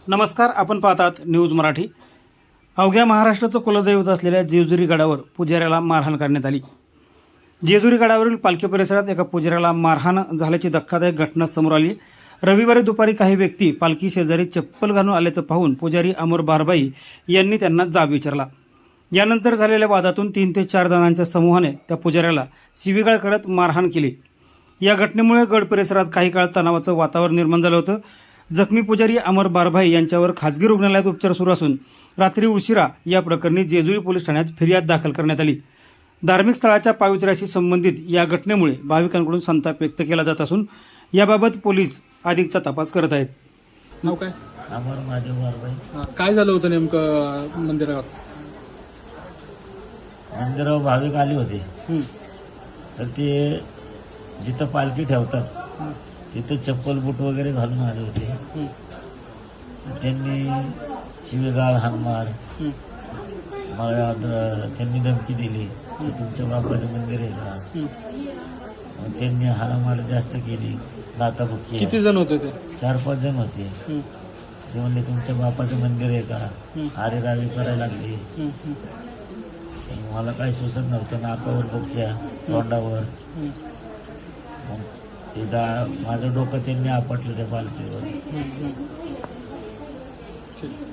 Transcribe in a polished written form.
नमस्कार, आपण पाहतात न्यूज मराठी। अवघ्या महाराष्ट्राचं कुलदैवत असलेल्या जेजुरी गडावर पुजाऱ्याला मारहाण करण्यात आली। जेजुरी गडावरील पालखी परिसरात एका पुजाऱ्याला मारहाण झाल्याची धक्कादायक घटना समोर आली। रविवारी दुपारी काही व्यक्ती पालखी शेजारी चप्पल घालून आल्याचं पाहून पुजारी अमर बारभाई यांनी त्यांना जाब विचारला। यानंतर झालेल्या वादातून 3 ते 4 जणांच्या समूहाने त्या पुजाऱ्याला शिवीगाळ करत मारहाण केली। या घटनेमुळे गड परिसरात काही काळ तणावाचं वातावरण निर्माण झालं होतं। जखमी पुजारी अमर बारभाई यांच्यावर खासगी रुग्णालयात उपचार सुरू असून रात्री उशिरा या प्रकरणी जेजुरी पोलीस ठाण्यात फिर्याद दाखल करण्यात आली। धार्मिक स्थळाच्या पावित्र्याशी संबंधित या घटनेमुळे भाविकांकडून संताप व्यक्त केला जात असून याबाबत पोलीस अधिकचा तपास करत आहेत। नाव काय? अमर महादेव बारभाई। काय झालं होतं नेमकं मंदिरात? मंदिरावर भाविक आले होते, तर ते जिथं पालखी ठेवतात तिथं चप्पल बूट वगैरे घालून आले होते। त्यांनी शिवीगाळ हाणमार मला त्यांनी धमकी दिली की तुमच्या बापाचं मंदिर आहे का। त्यांनी हाणामार जास्त केली, लाथाबुक्की। किती जण होते ते? 4-5 जण होते। ते म्हणले तुमच्या बापाचं मंदिर आहे का, आरे रावी करायला लागली। मला काही सुचत नव्हतं, नाकावर बुक्या, तोंडावर। माझं डोकं त्यांनी आपटलं त्या पालखीवर।